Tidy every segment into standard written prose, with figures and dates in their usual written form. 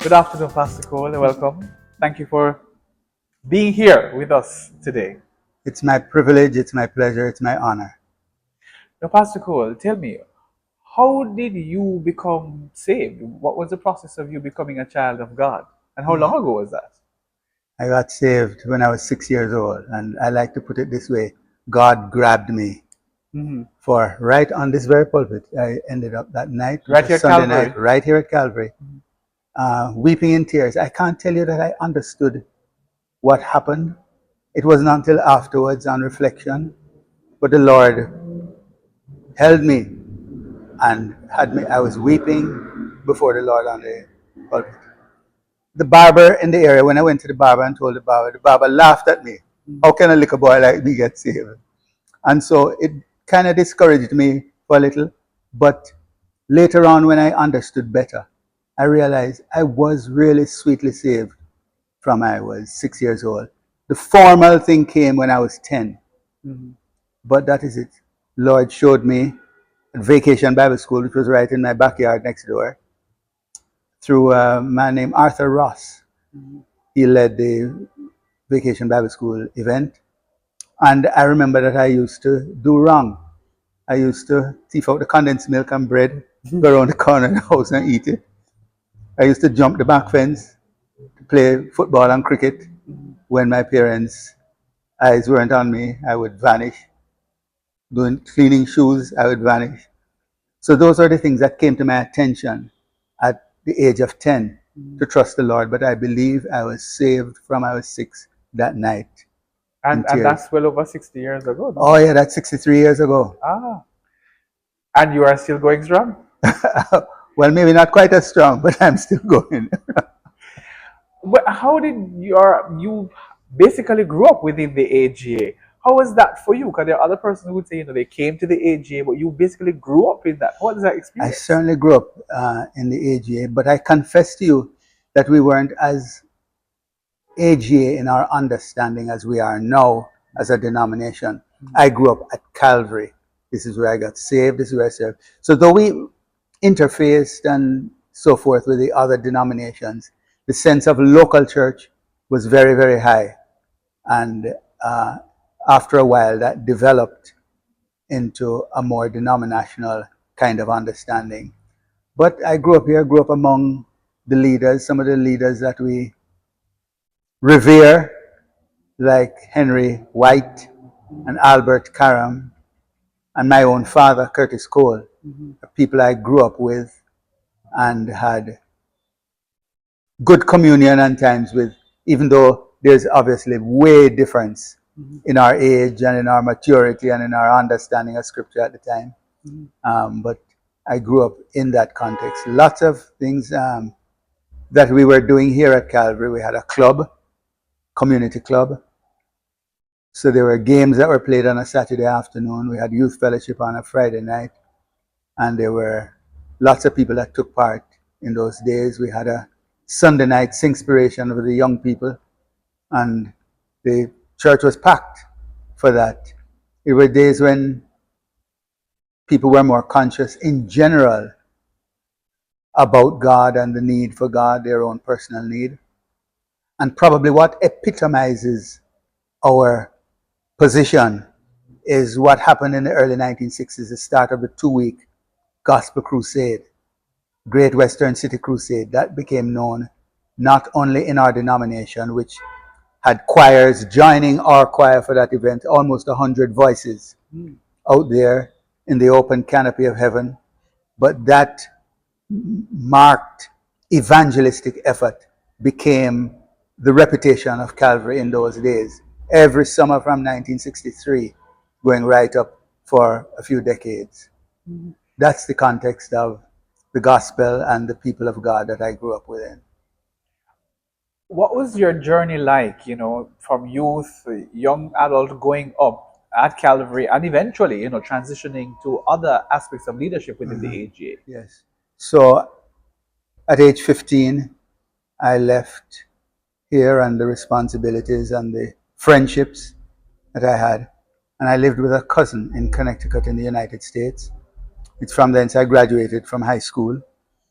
Good afternoon, Pastor Cole, and welcome. Thank you for being here with us today. It's my privilege, it's my pleasure, it's my honor. Now, Pastor Cole, tell me, how did you become saved? What was the process of you becoming a child of God? And how long ago was that? I got saved when I was 6 years old, and I like to put it this way: God grabbed me. Mm-hmm. For right on this very pulpit, I ended up that night, which Right here was at Sunday Calvary. night, right here at Calvary, weeping in tears. I can't tell you that I understood what happened. It wasn't until afterwards, on reflection, but the Lord held me and had me. I was weeping before the Lord on the pulpit. The barber in the area, when I went to the barber and told the barber laughed at me. How can a little boy like me get saved? And so it kind of discouraged me for a little. But later on, when I understood better, I realized I was really sweetly saved from I was 6 years old. The formal thing came when I was 10. Mm-hmm. But that is it. Lord showed me at Vacation Bible School, which was right in my backyard next door, through a man named Arthur Ross. Mm-hmm. He led the Vacation Bible School event. And I remember that I used to do wrong. I used to thief out the condensed milk and bread, go around the corner of the house and eat it. I used to jump the back fence to play football and cricket. When my parents' eyes weren't on me, I would vanish. Doing cleaning shoes, I would vanish. So those are the things that came to my attention at the age of 10 to trust the Lord. But I believe I was saved from I was 6 that night in And tears. that's well over 60 years ago, no? Oh yeah, that's 63 years ago. Ah, and you are still going strong? Well, maybe not quite as strong, but I'm still going. But how did you basically grew up within the AGA? How was that for you? Because there are other persons who would say, they came to the AGA, but you basically grew up in that. What is that I experience? certainly grew up in the AGA, but I confess to you that we weren't as AGA in our understanding as we are now as a denomination. I grew up at Calvary. This is where I got saved. This is where I served. So though we interfaced and so forth with the other denominations, the sense of local church was very, very high. And after a while, that developed into a more denominational kind of understanding. But I grew up here, grew up among the leaders, some of the leaders that we revere, like Henry White and Albert Karam, and my own father, Curtis Cole, people I grew up with and had good communion and times with, even though there's obviously way difference in our age and in our maturity and in our understanding of scripture at the time. But I grew up in that context. Lots of things that we were doing here at Calvary. We had a club, community club. So there were games that were played on a Saturday afternoon. We had youth fellowship on a Friday night. And there were lots of people that took part in those days. We had a Sunday night Singspiration with the young people. And the church was packed for that. It were days when people were more conscious in general about God and the need for God, their own personal need. And probably what epitomizes our position is what happened in the early 1960s, the start of the 2-week gospel crusade, Great Western City Crusade, that became known not only in our denomination, which had choirs joining our choir for that event, almost 100 voices out there in the open canopy of heaven, but that marked evangelistic effort became the reputation of Calvary in those days. Every summer from 1963, going right up for a few decades. That's the context of the gospel and the people of God that I grew up within. What was your journey like, from youth, young adult going up at Calvary and eventually, transitioning to other aspects of leadership within the AGA? Yes. So at age 15, I left here and the responsibilities and the friendships that I had. And I lived with a cousin in Connecticut in the United States. It's from thence I graduated from high school. And I lived with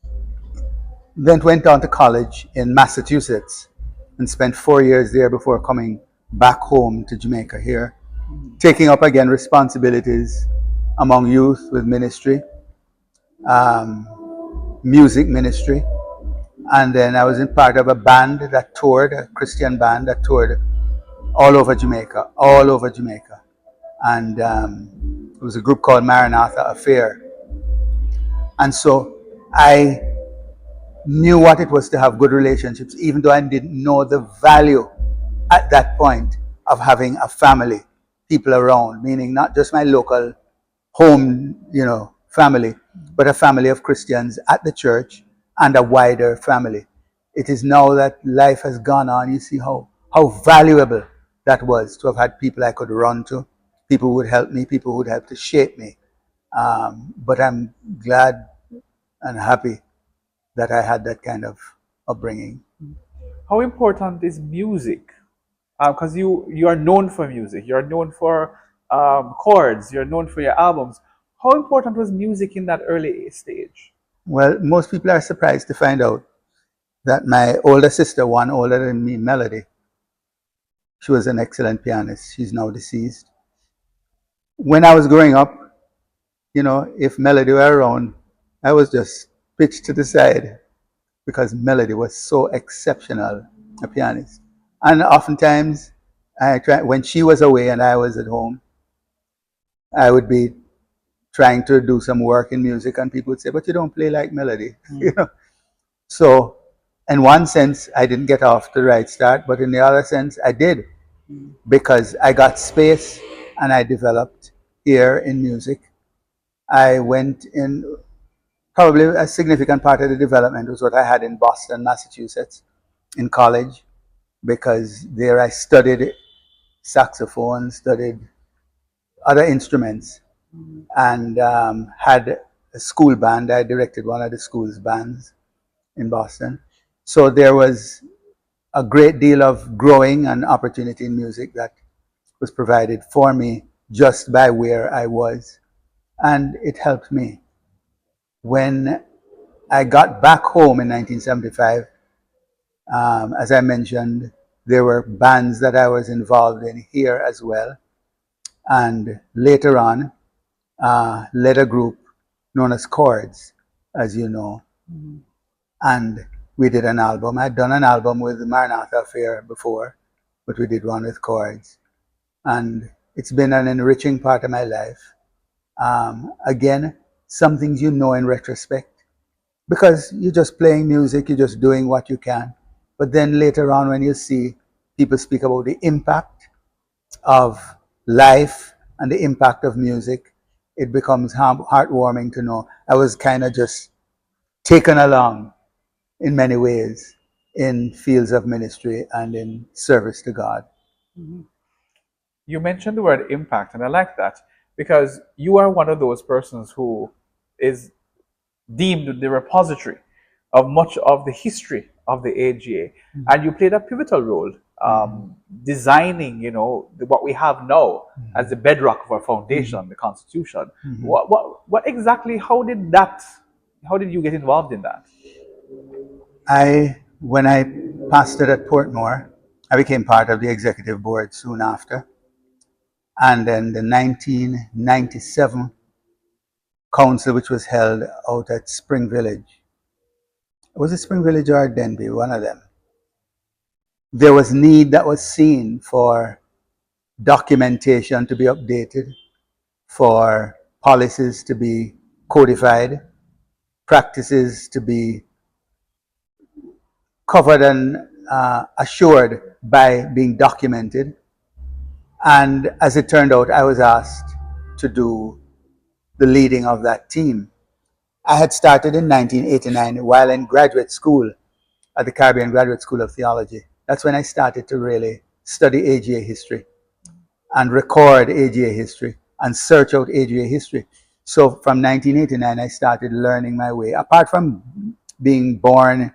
a cousin in Connecticut in the United States. It's from thence I graduated from high school. And I lived with a cousin in Connecticut in the United States. It's from thence I graduated from high school. And I lived with a cousin in Connecticut in the United States. It's from thence I graduated from high school. Then went on to college in Massachusetts and spent 4 years there before coming back home to Jamaica here, taking up again responsibilities among youth with ministry, um, music ministry. And then I was in part of a band that toured, a Christian band that toured all over Jamaica, all over Jamaica. And it was a group called Maranatha Affair. And so I knew what it was to have good relationships, even though I didn't know the value at that point of having a family, people around, meaning not just my local home, family, but a family of Christians at the church and a wider family. It is now that life has gone on, you see how valuable that was to have had people I could run to, people who would help me, people who would help to shape me. But I'm glad and happy that I had that kind of upbringing. How important is music? Because you are known for music, you're known for chords, you're known for your albums. How important was music in that early stage? Well, most people are surprised to find out that my older sister, one older than me, Melody, she was an excellent pianist. She's now deceased. When I was growing up, if Melody were around, I was just pitched to the side because Melody was so exceptional a pianist. And oftentimes, when she was away and I was at home, I would be trying to do some work in music, and people would say, "But you don't play like Melody." So, in one sense, I didn't get off the right start, but in the other sense, I did, because I got space and I developed here in music. I went in, probably a significant part of the development was what I had in Boston, Massachusetts, in college, because there I studied saxophone, studied other instruments, and had a school band. I directed one of the school's bands in Boston. So there was a great deal of growing and opportunity in music that was provided for me just by where I was. And it helped me. When I got back home in 1975, as I mentioned, there were bands that I was involved in here as well. And later on, led a group known as Chords, as you know. And we did an album. I'd done an album with the Maranatha Affair before, but we did one with Chords. And it's been an enriching part of my life. Again, some things in retrospect, because you're just playing music, you're just doing what you can. But then later on, when you see people speak about the impact of life and the impact of music, it becomes heartwarming to know I was kind of just taken along in many ways in fields of ministry and in service to God. You mentioned the word impact, and I like that because you are one of those persons who is deemed the repository of much of the history of the AGA, and you played a pivotal role designing, what we have now as the bedrock of our foundation, the Constitution. What exactly? How did you get involved in that? When I pastored at Portmore, I became part of the executive board soon after. And then the 1997 council, which was held out at Spring Village. Was it Spring Village or Denby? One of them. There was need that was seen for documentation to be updated, for policies to be codified, practices to be covered and assured by being documented. And as it turned out, I was asked to do the leading of that team. I had started in 1989 while in graduate school at the Caribbean Graduate School of Theology. That's when I started to really study AGA history and record AGA history and search out AGA history. So from 1989, I started learning my way. Apart from being born,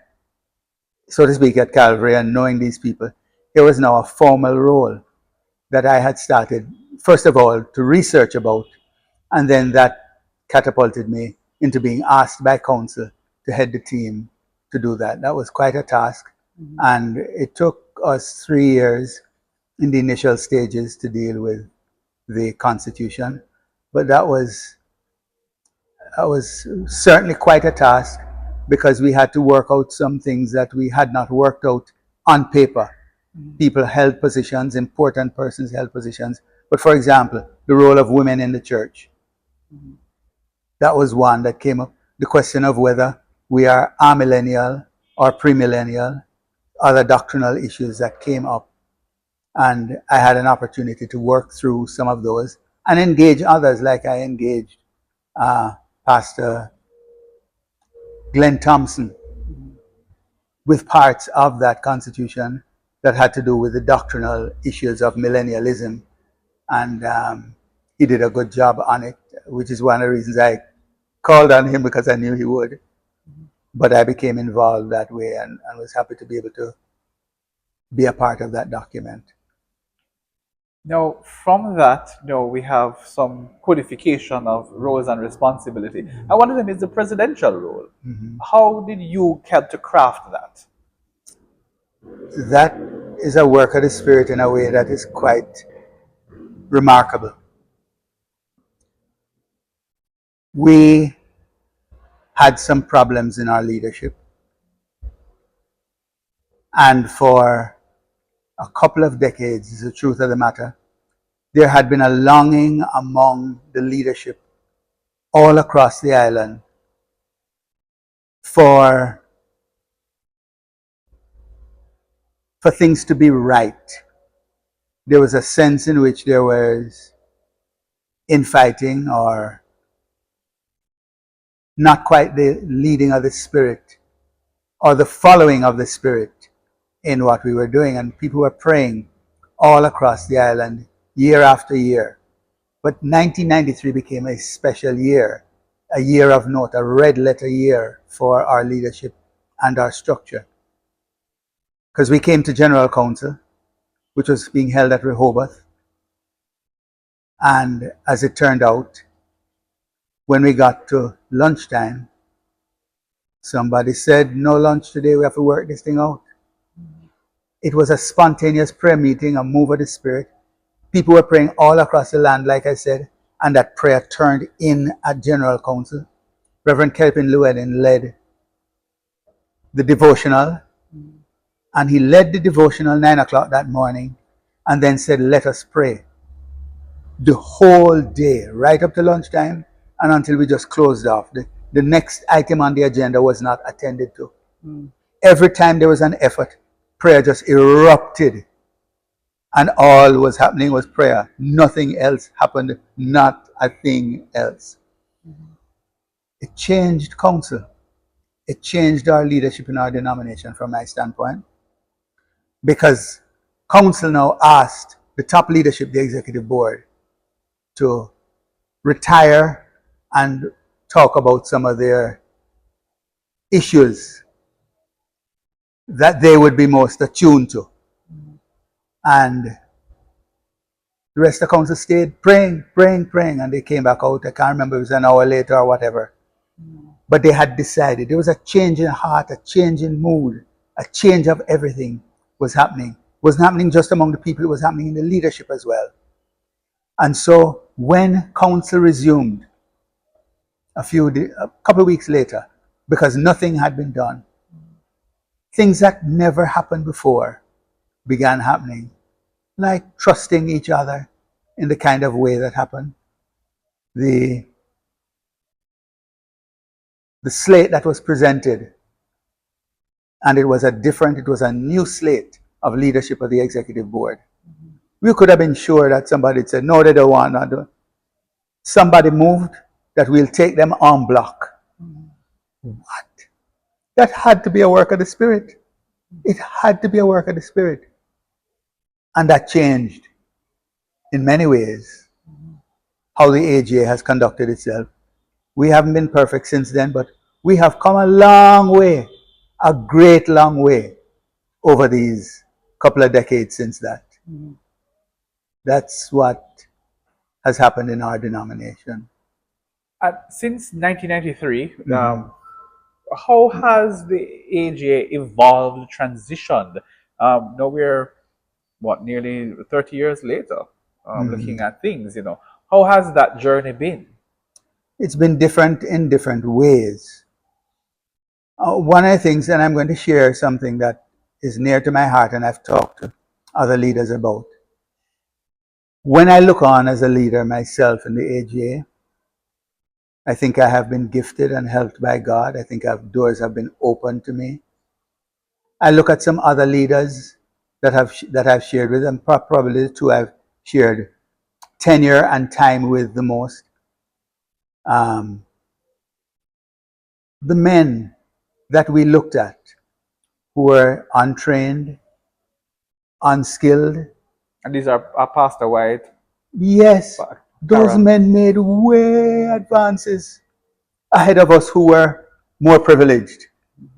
so to speak, at Calvary and knowing these people, there was now a formal role that I had started, first of all, to research about, and then that catapulted me into being asked by council to head the team to do that. That was quite a task. And it took us 3 years in the initial stages to deal with the Constitution. But that was certainly quite a task because we had to work out some things that we had not worked out on paper. People held positions, important persons held positions. But for example, the role of women in the church. That was one that came up. The question of whether we are amillennial or premillennial, other doctrinal issues that came up. And I had an opportunity to work through some of those and engage others, like I engaged Pastor Glenn Thompson with parts of that constitution that had to do with the doctrinal issues of millennialism. And he did a good job on it, which is one of the reasons I called on him, because I knew he would. But I became involved that way and was happy to be able to be a part of that document. Now, from that, we have some codification of roles and responsibility. And one of them is the presidential role. How did you help to craft that? That is a work of the Spirit in a way that is quite remarkable. We had some problems in our leadership. And for a couple of decades, is the truth of the matter, there had been a longing among the leadership all across the island for things to be right. There was a sense in which there was infighting or not quite the leading of the Spirit or the following of the Spirit in what we were doing. And people were praying all across the island year after year. But 1993 became a special year, a year of note, a red letter year for our leadership and our structure. Because we came to General Council, which was being held at Rehoboth. And as it turned out, when we got to lunchtime, somebody said, "No lunch today, we have to work this thing out." It was a spontaneous prayer meeting, a move of the Spirit. People were praying all across the land, like I said, and that prayer turned in at General Council. Reverend Kelvin Llewellyn led the devotional, and he led the devotional 9 o'clock that morning, and then said, "Let us pray." The whole day, right up to lunchtime, and until we just closed off. The next item on the agenda was not attended to. Every time there was an effort, prayer just erupted. And all was happening was prayer. Nothing else happened, not a thing else. It changed council. It changed our leadership in our denomination from my standpoint. Because council now asked the top leadership, the executive board, to retire and talk about some of their issues that they would be most attuned to. And the rest of the council stayed praying, and they came back out. I can't remember if it was an hour later or whatever. But they had decided. There was a change in heart, a change in mood, a change of everything was happening. It wasn't happening just among the people, it was happening in the leadership as well. And so when council resumed a couple of weeks later, because nothing had been done, things that never happened before began happening, like trusting each other in the kind of way that happened. The slate that was presented, and it was a new slate of leadership of the executive board. We could have been sure that somebody said, "No, they don't want to." Somebody moved that we'll take them en bloc. What? That had to be a work of the Spirit. It had to be a work of the Spirit. And that changed, in many ways, how the AGA has conducted itself. We haven't been perfect since then, but we have come a long way, a great long way, over these couple of decades since that. That's what has happened in our denomination. Since 1993, How has the AGA evolved, transitioned? Now we're what nearly 30 years later, looking Mhm. at things. How has that journey been? It's been different in different ways. One of the things, and I'm going to share something that is near to my heart and I've talked to other leaders about. When I look on as a leader myself in the AGA, I think I have been gifted and helped by God. I think doors have been opened to me. I look at some other leaders that I've shared with, and probably the two I've shared tenure and time with the most. Um, the men that we looked at who were untrained, unskilled. And these are Pastor White, Yes, those Karen. men made way advances ahead of us who were more privileged,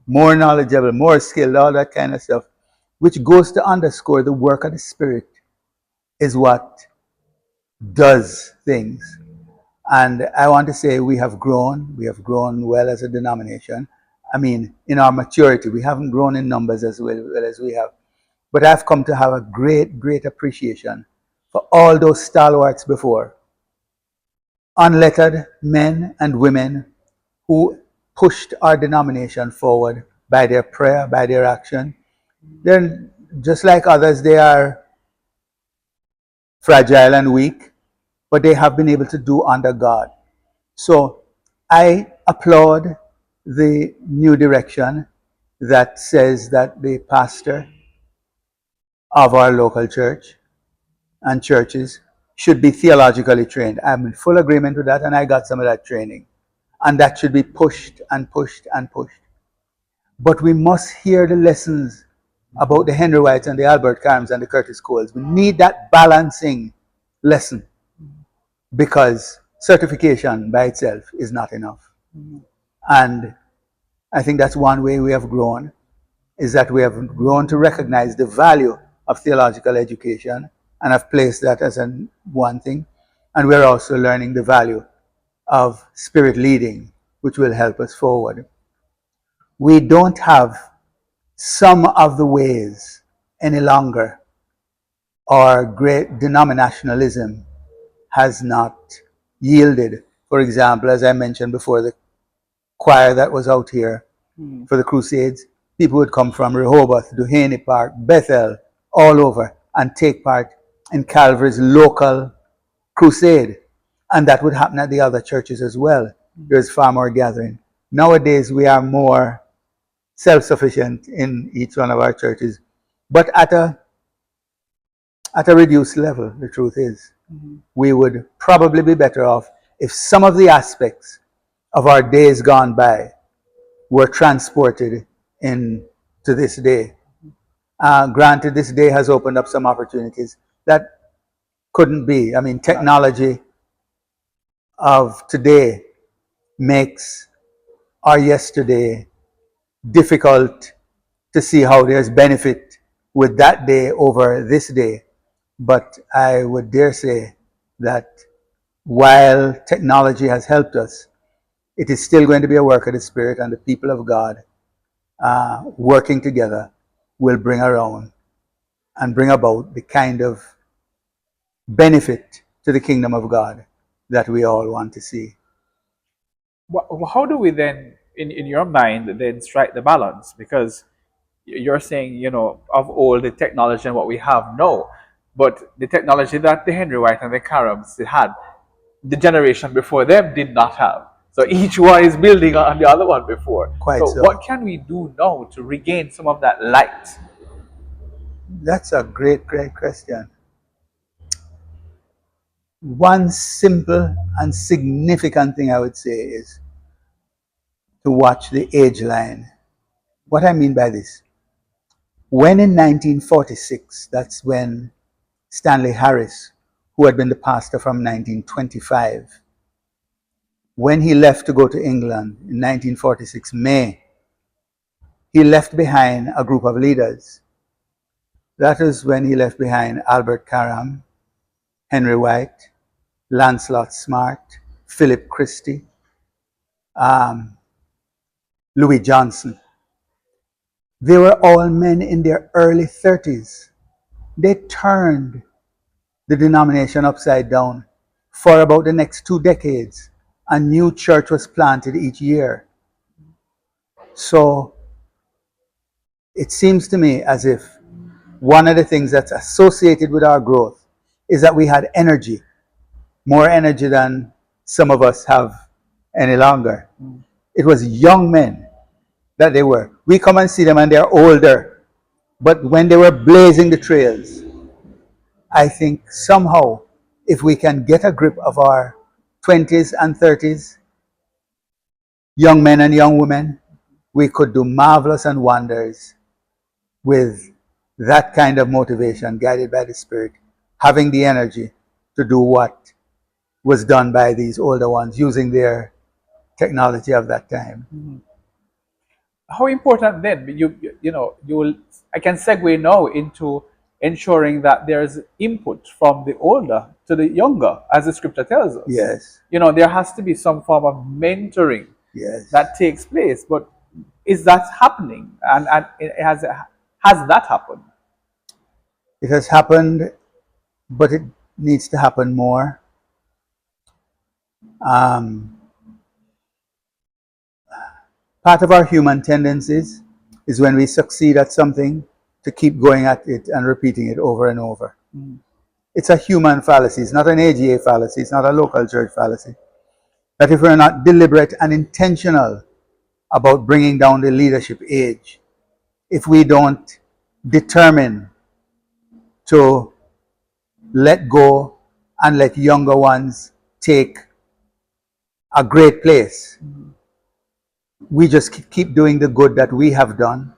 more knowledgeable, more skilled, all that kind of stuff, which goes to underscore the work of the Spirit is what does things. And I want to say we have grown well as a denomination. I mean, in our maturity, we haven't grown in numbers as well as we have. But I've come to have a great, great appreciation for all those stalwarts before, unlettered men and women who pushed our denomination forward by their prayer, by their action. They're just like others, they are fragile and weak, but they have been able to do under God. So I applaud the new direction that says that the pastor of our local church and churches should be theologically trained. I'm in full agreement with that, and I got some of that training. And that should be pushed and pushed and pushed. But we must hear the lessons about the Henry Whites and the Albert Carms and the Curtis Coles. We need that balancing lesson because certification by itself is not enough. And I think that's one way we have grown, is that we have grown to recognize the value of theological education and have placed that as one thing. And we're also learning the value of spirit leading, which will help us forward. We don't have some of the ways any longer. Our great denominationalism has not yielded. For example, as I mentioned before, the choir that was out here for the Crusades, people would come from Rehoboth, Duhaney Park, Bethel, all over, and take part in Calvary's local crusade. And that would happen at the other churches as well. There's far more gathering. Nowadays, we are more self-sufficient in each one of our churches, but at a reduced level, the truth is. We would probably be better off if some of the aspects of our days gone by were transported into this day. Granted, this day has opened up some opportunities that couldn't be. I mean, technology of today makes our yesterday difficult to see how there's benefit with that day over this day. But I would dare say that while technology has helped us, it is still going to be a work of the Spirit, and the people of God working together will bring around and bring about the kind of benefit to the kingdom of God that we all want to see. How do we then, in your mind, then strike the balance? Because you're saying, of all the technology and what we have now, but the technology that the Henry White and the Carams had, the generation before them did not have. So each one is building on the other one before. Quite So so. what can we do now to regain some of that light? That's a great, great question. One simple and significant thing I would say is to watch the age line. What I mean by this, when in 1946, that's when Stanley Harris, who had been the pastor from 1925, when he left to go to England in 1946 May, he left behind a group of leaders. That is when he left behind Albert Karam, Henry White, Lancelot Smart, Philip Christie, um, Louis Johnson. They were all men in their early 30s. They turned the denomination upside down. For about the next 2 decades, a new church was planted each year. So it seems to me as if one of the things that's associated with our growth is that we had energy, more energy than some of us have any longer. It was young men that they were. We come and see them and they're older. But when they were blazing the trails, I think somehow if we can get a grip of our 20s and 30s, young men and young women, we could do marvelous and wonders with that kind of motivation, guided by the Spirit, having the energy to do what was done by these older ones using their technology of that time. How important then, you will, I can segue now into ensuring that there's input from the older to the younger, as the scripture tells us. Yes, There has to be some form of mentoring yes. that takes place. But is that happening? And has that happened? It has happened, but it needs to happen more. Part of our human tendencies is when we succeed at something to keep going at it and repeating it over and over. It's a human fallacy. It's not an AGA fallacy. It's not a local church fallacy. That if we're not deliberate and intentional about bringing down the leadership age, if we don't determine to let go and let younger ones take a great place, we just keep doing the good that we have done.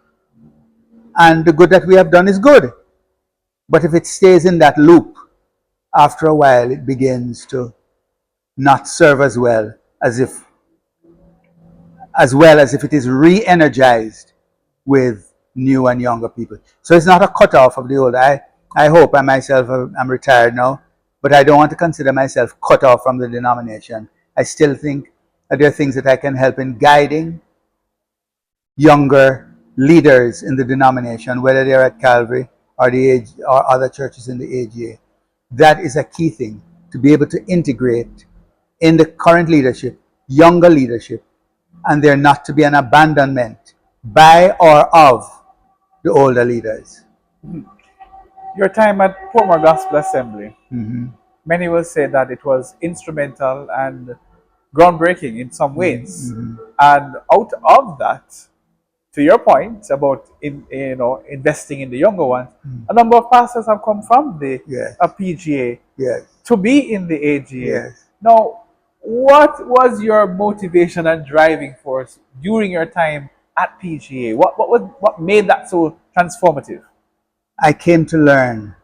And the good that we have done is good. But if it stays in that loop, after a while it begins to not serve as well as if it is re-energized with new and younger people. So it's not a cutoff of the old. I hope I myself am retired now, but I don't want to consider myself cut off from the denomination. I still think that there are things that I can help in guiding younger leaders in the denomination, whether they're at Calvary or or other churches in the AGA. That is a key thing, to be able to integrate in the current leadership, younger leadership, and there not to be an abandonment by or of the older leaders. Your time at Portmore Gospel Assembly, many will say that it was instrumental and groundbreaking in some ways. And out of that, to your point about investing in the younger ones, a number of pastors have come from the Yes. PGA Yes. to be in the AGA. Yes. Now, what was your motivation and driving force during your time at PGA? What made that so transformative? I came to learn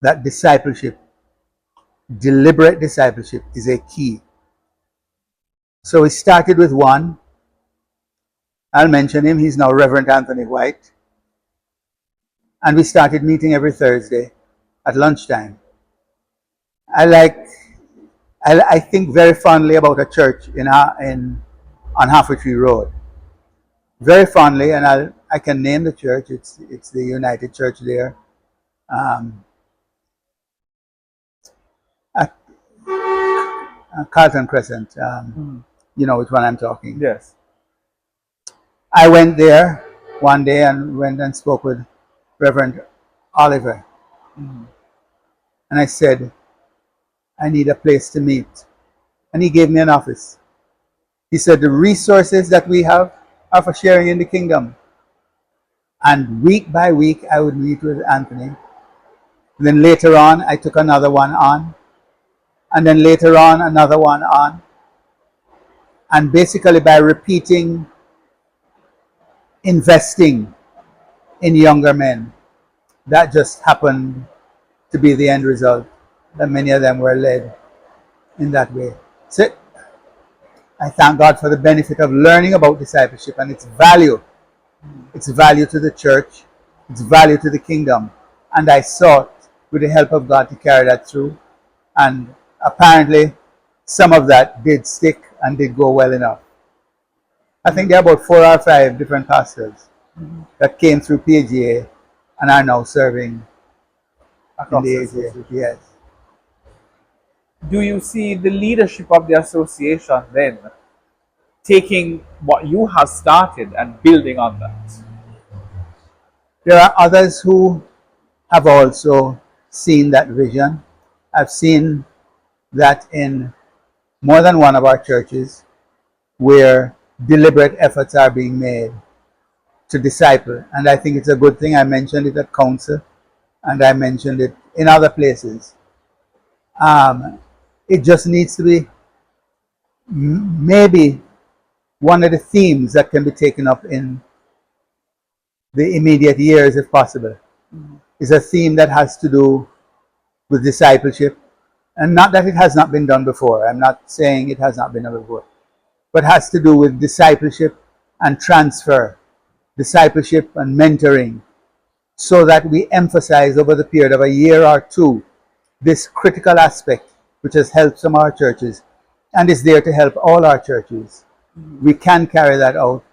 that discipleship, deliberate discipleship, is a key. So we started with one. I'll mention him. He's now Reverend Anthony White. And we started meeting every Thursday at lunchtime. I think very fondly about a church on Halfway Tree Road. Very fondly, and I can name the church. It's the United Church there. At Carlton Crescent. You know which one I'm talking. Yes. I went there one day and went and spoke with Reverend Oliver. And I said, I need a place to meet. And he gave me an office. He said, the resources that we have are for sharing in the kingdom. And week by week, I would meet with Anthony. And then later on, I took another one on. And then later on, another one on. And basically by repeating, investing in younger men, that just happened to be the end result, that many of them were led in that way. So I thank God for the benefit of learning about discipleship and its value. Its value to the church, its value to the kingdom. And I sought, with the help of God, to carry that through. And apparently, some of that did stick and did go well enough. I think there are about 4 or 5 different pastors that came through PGA and are now serving in across the the AGA. association. Yes. Do you see the leadership of the association then taking what you have started and building on that? There are others who have also seen that vision. I've seen that in more than one of our churches where deliberate efforts are being made to disciple. And I think it's a good thing. I mentioned it at council and I mentioned it in other places. It just needs to be maybe one of the themes that can be taken up in the immediate years, if possible, is a theme that has to do with discipleship. And not that it has not been done before. I'm not saying it has not been done before. But has to do with discipleship and transfer, discipleship and mentoring, so that we emphasize over the period of a year or two this critical aspect which has helped some of our churches and is there to help all our churches. We can carry that out,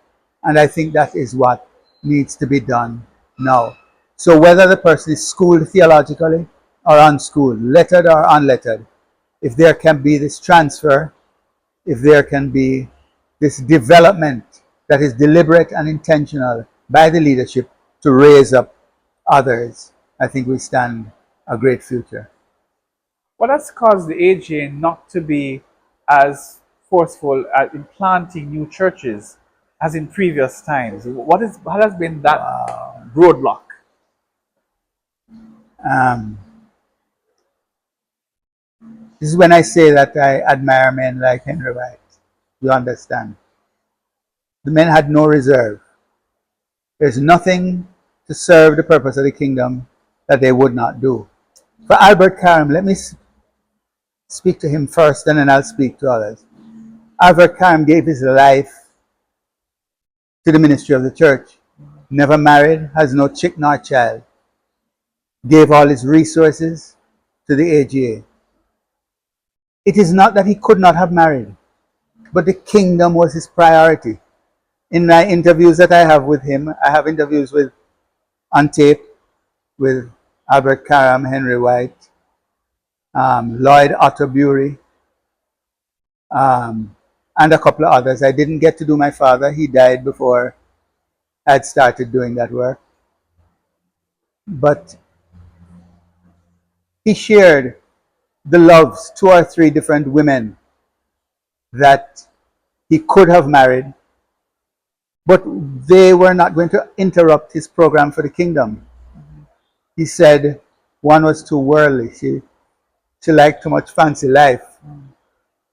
and I think that is what needs to be done now. So whether the person is schooled theologically or unschooled, lettered or unlettered, if there can be this transfer, if there can be this development that is deliberate and intentional by the leadership to raise up others, I think we stand a great future. What has caused the AGA not to be as forceful at in planting new churches as in previous times? What has been that roadblock? Um, this is when I say that I admire men like Henry White. You understand? The men had no reserve. There's nothing to serve the purpose of the kingdom that they would not do. For Albert Karam, let me speak to him first, and then I'll speak to others. Albert Karam gave his life to the ministry of the church. Never married, has no chick nor child. Gave all his resources to the AGA. It is not that he could not have married, but the kingdom was his priority. In my interviews that I have with him, I have interviews with on tape with Albert Karam, Henry White, Lloyd Otterbury, and a couple of others. I didn't get to do my father. He died before I'd started doing that work. But he shared the loves, 2 or 3 different women that he could have married, but they were not going to interrupt his program for the kingdom. He said one was too worldly. She liked too much fancy life.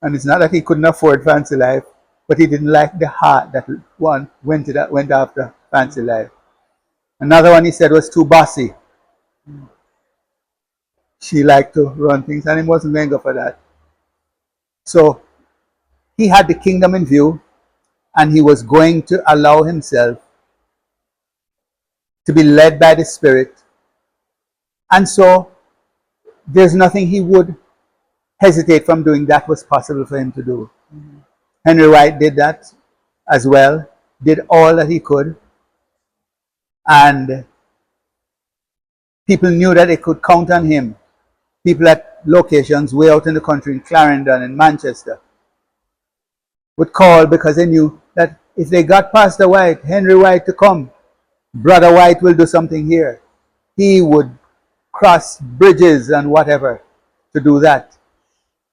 And it's not that he couldn't afford fancy life, but he didn't like the heart that one went after fancy life. Another one he said was too bossy. She liked to run things, and he wasn't going to go for that. So he had the kingdom in view, and he was going to allow himself to be led by the Spirit. And so there's nothing he would hesitate from doing that was possible for him to do. Henry White did that as well, did all that he could, and people knew that they could count on him. People at locations way out in the country, in Clarendon and Manchester, would call because they knew that if they got Pastor White, Henry White to come, Brother White will do something here. He would cross bridges and whatever to do that.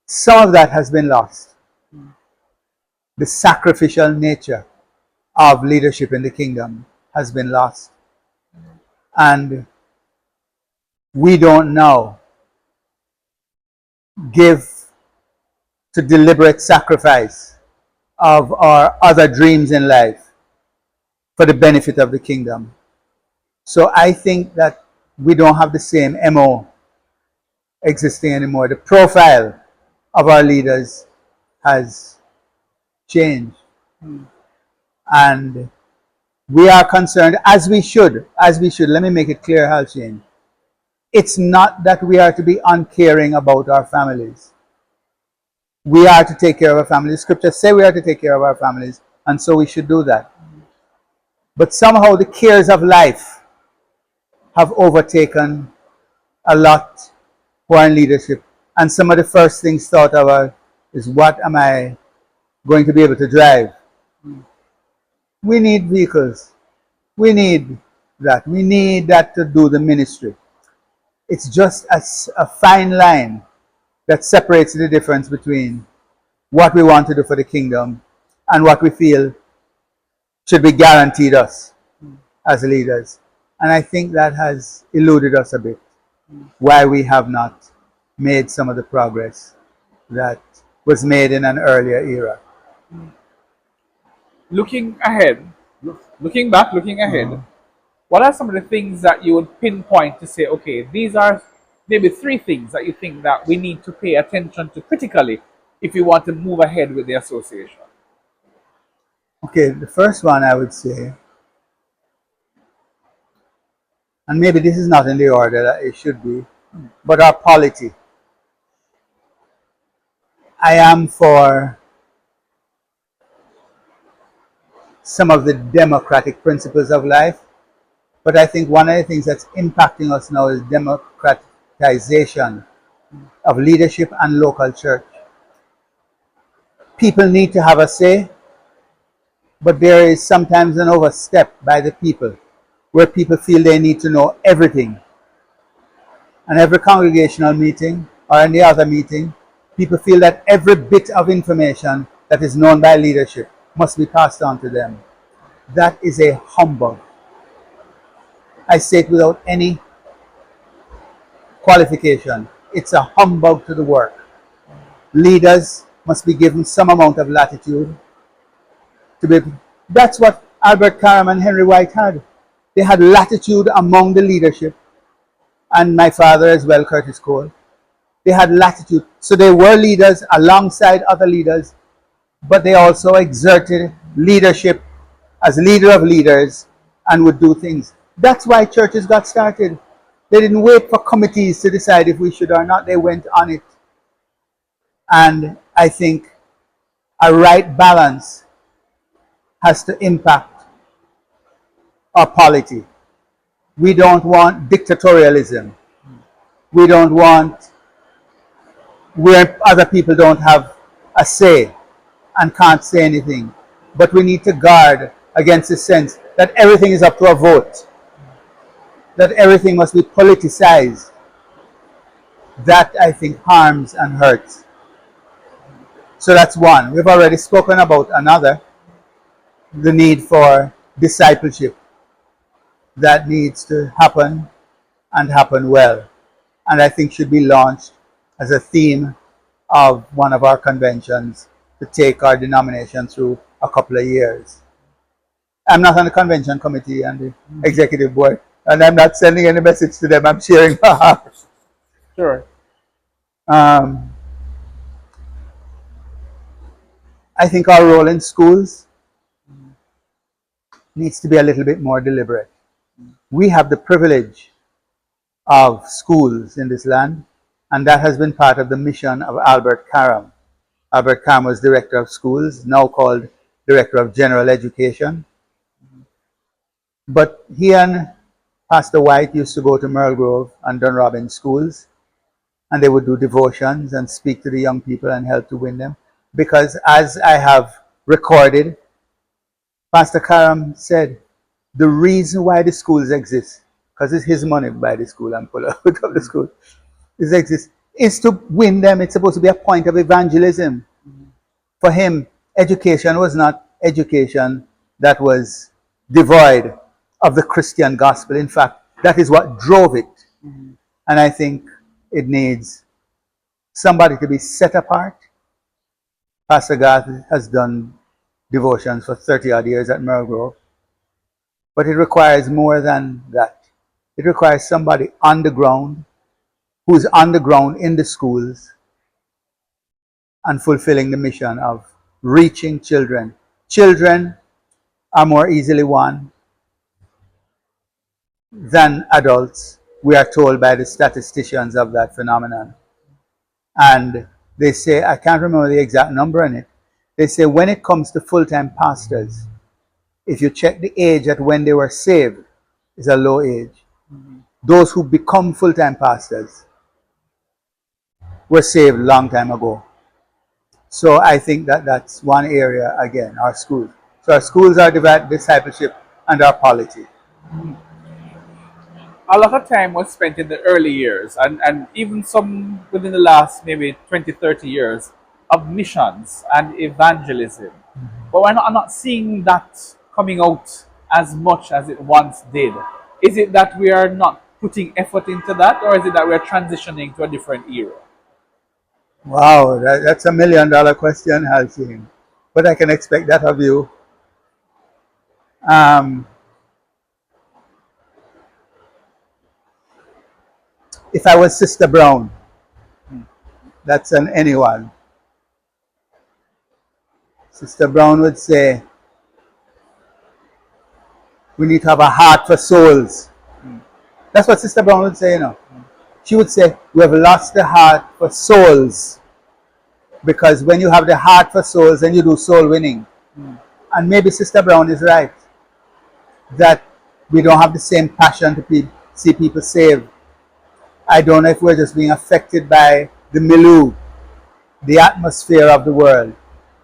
Some of that has been lost. The sacrificial nature of leadership in the kingdom has been lost. And we don't now give to deliberate sacrifice of our other dreams in life for the benefit of the kingdom. So I think that we don't have the same MO existing anymore. The profile of our leaders has changed. And we are concerned, as we should, let me make it clear, Halshin. It's not that we are to be uncaring about our families. We are to take care of our families. Scriptures say we are to take care of our families And so we should do that. But somehow the cares of life have overtaken a lot who are in leadership. And some of the first things thought about is, what am I going to be able to drive? We need vehicles. We need that. We need that to do the ministry. It's just a fine line that separates the difference between what we want to do for the kingdom and what we feel should be guaranteed us as leaders. And I think that has eluded us a bit, why we have not made some of the progress that was made in an earlier era. Looking ahead, looking back, looking ahead, what are some of the things that you would pinpoint to say, okay, these are maybe three things that you think that we need to pay attention to critically if you want to move ahead with the association? Okay, the first one I would say, and maybe this is not in the order that it should be, but our polity. I am for some of the democratic principles of life, but I think one of the things that's impacting us now is democratization of leadership and local church. People need to have a say, but there is sometimes an overstep by the people where people feel they need to know everything. And every congregational meeting or any other meeting, people feel that every bit of information that is known by leadership must be passed on to them. That is a humbug. I say it without any qualification. It's a humbug to the work. Leaders must be given some amount of latitude to be. That's what Albert Karam and Henry White had. They had latitude among the leadership, and my father as well, Curtis Cole. They had latitude. So they were leaders alongside other leaders, but they also exerted leadership as leader of leaders and would do things. That's why churches got started. They didn't wait for committees to decide if we should or not. They went on it. And I think a right balance has to impact our polity. We don't want dictatorialism. We don't want where other people don't have a say and can't say anything. But we need to guard against the sense that everything is up to a vote, that everything must be politicized. That, I think, harms and hurts. So that's one. We've already spoken about another, the need for discipleship. That needs to happen and happen well. And I think should be launched as a theme of one of our conventions to take our denomination through a couple of years. I'm not on the convention committee and the executive board, and I'm not sending any message to them. I'm sharing my heart. Sure. I think our role in schools needs to be a little bit more deliberate. We have the privilege of schools in this land, and that has been part of the mission of Albert Karam. Albert Karam was director of schools, now called director of general education. But he and Pastor White used to go to Merle Grove and Dunrobin schools, and they would do devotions and speak to the young people and help to win them. Because as I have recorded, Pastor Karam said, the reason why the schools exist, because it's his money by the school and pull out of the school, is to win them. It's supposed to be a point of evangelism. For him, education was not education that was devoid of the Christian gospel. In fact, that is what drove it. And I think it needs somebody to be set apart. Pastor Garth has done devotions for 30 odd years at Merle Grove. But it requires more than that. It requires somebody on the ground, who's on the ground in the schools and fulfilling the mission of reaching children. Children are more easily won than adults. We are told by the statisticians of that phenomenon. And they say, I can't remember the exact number in it, They say when it comes to full-time pastors, if you check the age at when they were saved, is a low age. Those who become full-time pastors were saved long time ago. So I think that that's one area, again, our schools. So our schools are discipleship and our polity. A lot of time was spent in the early years, and even some within the last maybe 20, 30 years of missions and evangelism. But I'm not seeing that coming out as much as it once did. Is it that we are not putting effort into that, or is it that we're transitioning to a different era? Wow, that's $1 million question, Halcyon. But I can expect that of you. Um, if I was Sister Brown, that's an anyone. Sister Brown would say, we need to have a heart for souls. That's what Sister Brown would say, you know. She would say, we have lost the heart for souls. Because when you have the heart for souls, then you do soul winning. And maybe Sister Brown is right. That we don't have the same passion to see people saved. I don't know if we're just being affected by the milieu, the atmosphere of the world.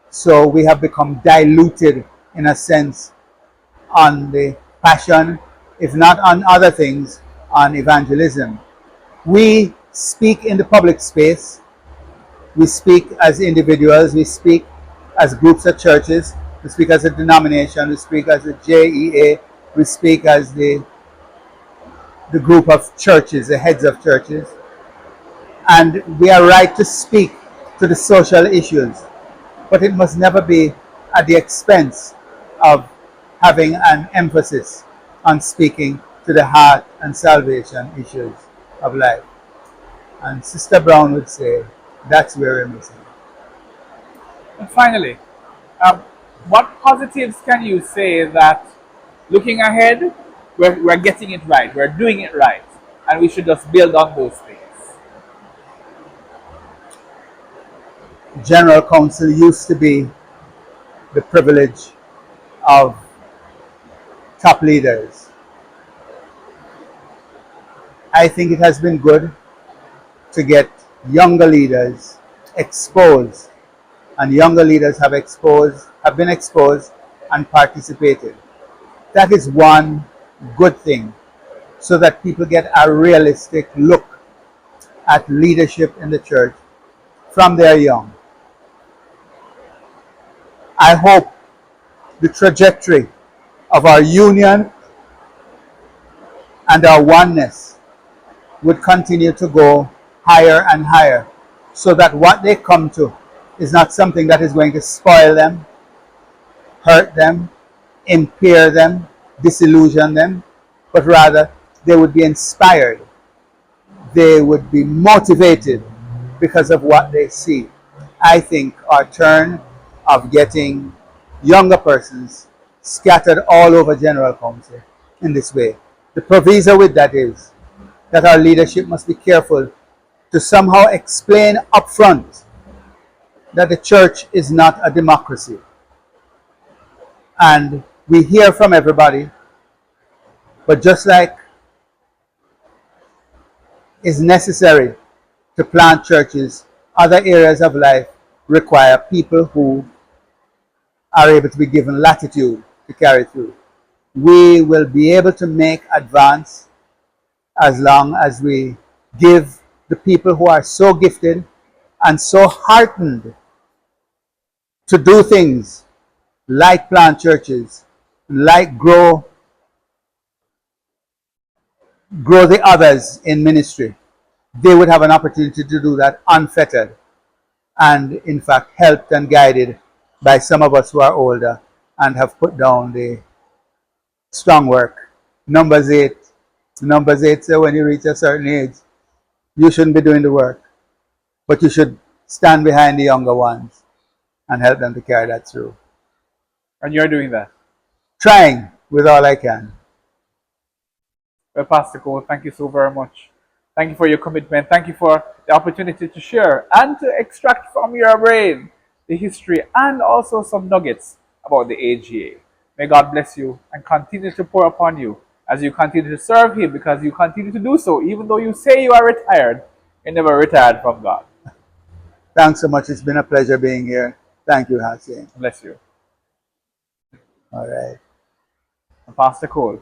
So we have become diluted, in a sense, on the passion, if not on other things, on evangelism. We speak in the public space. We speak as individuals. We speak as groups of churches. We speak as a denomination. We speak as a JEA. We speak as the group of churches, the heads of churches. And we are right to speak to the social issues, but it must never be at the expense of having an emphasis on speaking to the heart and salvation issues of life. And Sister Brown would say that's where we're missing. And finally, um, what positives can you say that looking ahead, we're getting it right, we're doing it right, and we should just build on those things? General Council used to be the privilege of top leaders. I think it has been good to get younger leaders exposed, and younger leaders have been exposed and participated. That is one good thing, so that people get a realistic look at leadership in the church from their young. I hope the trajectory of our union and our oneness would continue to go higher and higher, so that what they come to is not something that is going to spoil them, hurt them, impair them, disillusion them, but rather they would be inspired. They would be motivated because of what they see. I think our turn of getting younger persons scattered all over General Council in this way. The proviso with that is that our leadership must be careful to somehow explain upfront that the church is not a democracy. And we hear from everybody, but just like is necessary to plant churches, other areas of life require people who are able to be given latitude to carry through. We will be able to make advance as long as we give the people who are so gifted and so heartened to do things like plant churches, like grow the others in ministry. They would have an opportunity to do that unfettered, and in fact helped and guided by some of us who are older and have put down the strong work. Numbers 8. Numbers 8 says when you reach a certain age, you shouldn't be doing the work, but you should stand behind the younger ones and help them to carry that through. And you're doing that. Trying with all I can. Well, Pastor Cole, thank you so very much. Thank you for your commitment. Thank you for the opportunity to share and to extract from your brain the history, and also some nuggets about the AGA. May God bless you and continue to pour upon you as you continue to serve Him, because you continue to do so. Even though you say you are retired, you're never retired from God. Thanks so much. It's been a pleasure being here. Thank you, Hassan. Bless you. All right. And Pastor Cole.